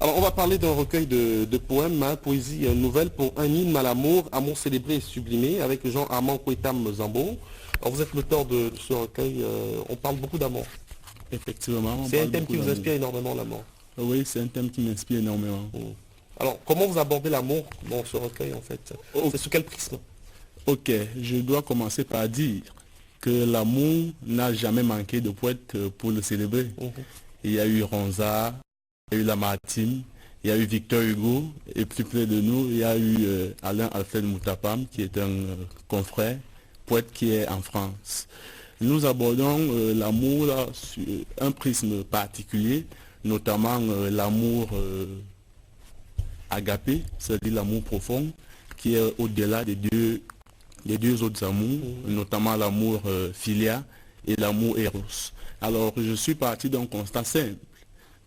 Alors, on va parler d'un recueil de poèmes, hein, poésie nouvelle pour un hymne à l'amour, amour célébré et sublimé, avec Jean-Armand Kouetam Zambo. Alors, vous êtes l'auteur de ce recueil, on parle beaucoup d'amour. Effectivement. C'est un thème qui vous inspire énormément, l'amour. Oui, c'est un thème qui m'inspire énormément. Alors, comment vous abordez l'amour dans ce recueil, en fait? C'est sous quel prisme? Ok, je dois commencer par dire que l'amour n'a jamais manqué de poètes pour le célébrer. Il y a eu Ronza, il y a eu Lamartine, il y a eu Victor Hugo, et plus près de nous, il y a eu Alain Alfred Moutapam, qui est un confrère, poète qui est en France. Nous abordons l'amour sur un prisme particulier, notamment l'amour agapé, c'est-à-dire l'amour profond, qui est au-delà des deux autres amours, notamment l'amour philia et l'amour éros. Alors, je suis parti d'un constat simple,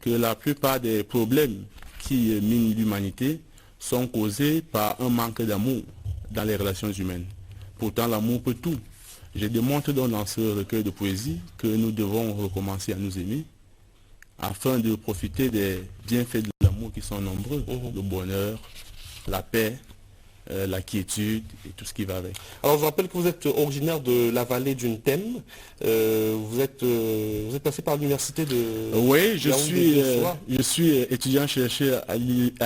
que la plupart des problèmes qui minent l'humanité sont causés par un manque d'amour dans les relations humaines. Pourtant, l'amour peut tout. Je démontre donc dans ce recueil de poésie que nous devons recommencer à nous aimer afin de profiter des bienfaits de l'amour qui sont nombreux, le bonheur, la paix, la quiétude et tout ce qui va avec. Alors je rappelle que vous êtes originaire de la vallée d'une Thème. Vous êtes passé par l'université de... Oui, je suis étudiant-chercheur à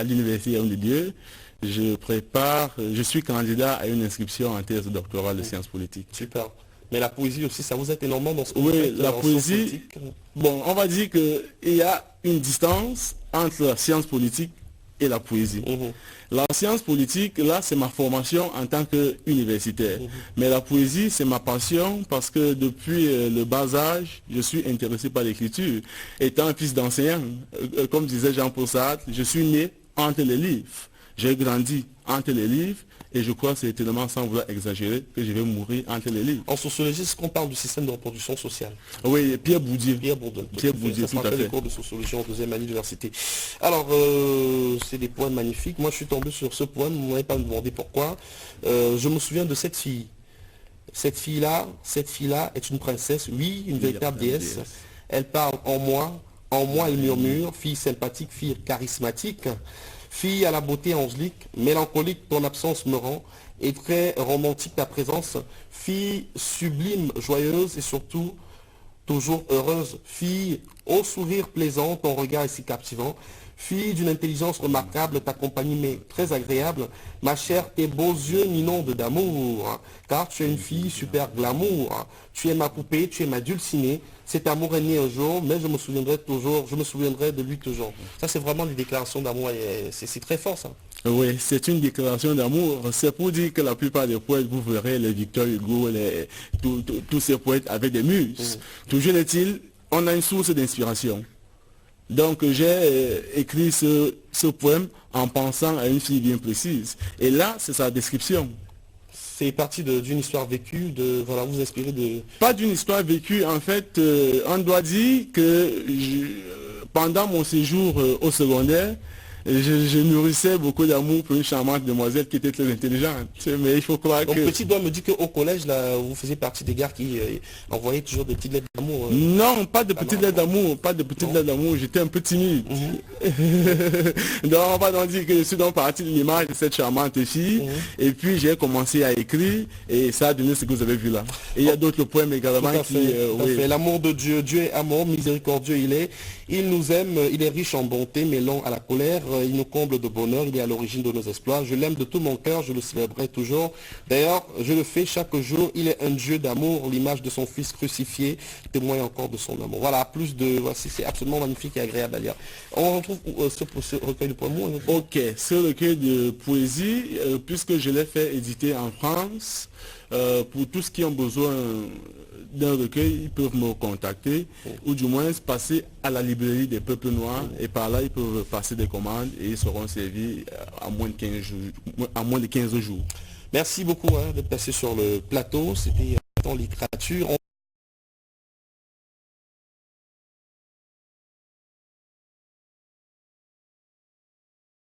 l'université Yaoundé Dieu. Je suis candidat à une inscription en thèse doctorale de sciences politiques. Super. Mais la poésie aussi, ça vous aide énormément dans ce que vous Oui, faites, la poésie, bon, on va dire qu'il y a une distance entre la science politique et la poésie. La science politique, là, c'est ma formation en tant qu'universitaire. Mais la poésie, c'est ma passion parce que depuis le bas âge, je suis intéressé par l'écriture. Étant un fils d'enseignant, comme disait Jean-Paul Sartre, je suis né entre les livres. J'ai grandi entre les livres et je crois que c'est tellement sans vouloir exagérer que je vais mourir entre les livres. En sociologie, est-ce qu'on parle du système de reproduction sociale? Oui, Pierre Bourdieu. Pierre Bourdieu. Pierre Bourdieu, tout à fait. Les cours de sociologie en deuxième année d'université. Alors, c'est des poèmes magnifiques. Moi, je suis tombé sur ce poème, vous ne m'avez pas demandé pourquoi. Je me souviens de cette fille. Cette fille-là est une princesse, oui, une véritable déesse. Elle parle en moi elle murmure, fille sympathique, fille charismatique. Fille à la beauté angélique, mélancolique ton absence me rend, et très romantique ta présence. Fille sublime, joyeuse et surtout toujours heureuse. Fille au sourire plaisant, ton regard est si captivant. Fille d'une intelligence remarquable, ta compagnie m'est très agréable. Ma chère, tes beaux yeux m'inondent d'amour, car tu es une fille super glamour. Tu es ma poupée, tu es ma dulcinée. Cet amour est né un jour, mais je me souviendrai de lui toujours. Ça, c'est vraiment une déclaration d'amour, c'est très fort, ça. Oui, c'est une déclaration d'amour. C'est pour dire que la plupart des poètes, vous verrez, les Victor Hugo, tous ces poètes avaient des muses. Toujours est-il, on a une source d'inspiration. Donc j'ai écrit ce poème en pensant à une fille bien précise. Et là, c'est sa description. C'est parti d'une histoire vécue, voilà, vous inspirez de... Pas d'une histoire vécue, en fait, on doit dire que pendant mon séjour au secondaire, je nourrissais beaucoup d'amour pour une charmante demoiselle qui était très intelligente. Mais il faut croire Donc, que... petit doigt me dit qu'au collège, là, vous faisiez partie des gars qui envoyaient toujours des petites lettres d'amour. Non, pas de petites lettres d'amour, pas de petites lettres d'amour, j'étais un peu timide. Donc on va donc dire que je suis donc parti de l'image de cette charmante fille, et puis j'ai commencé à écrire, et ça a donné ce que vous avez vu là. Et il y a d'autres poèmes également qui... L'amour de Dieu, Dieu est amour, miséricordieux il nous aime, il est riche en bonté, mais lent à la colère, il nous comble de bonheur, il est à l'origine de nos exploits. Je l'aime de tout mon cœur, je le célébrerai toujours. D'ailleurs, je le fais chaque jour, il est un Dieu d'amour, l'image de son Fils crucifié témoigne encore de son amour. Voilà, plus de... c'est absolument magnifique et agréable à lire. On retrouve ce recueil de poèmes. Ok, ce recueil de poésie, puisque je l'ai fait éditer en France, pour tous qui ont besoin d'un recueil, ils peuvent me contacter, ou du moins passer à la librairie des peuples noirs, et par là ils peuvent passer des commandes et ils seront servis à moins de 15 jours. Merci beaucoup d'être passé sur le plateau, c'était en littérature.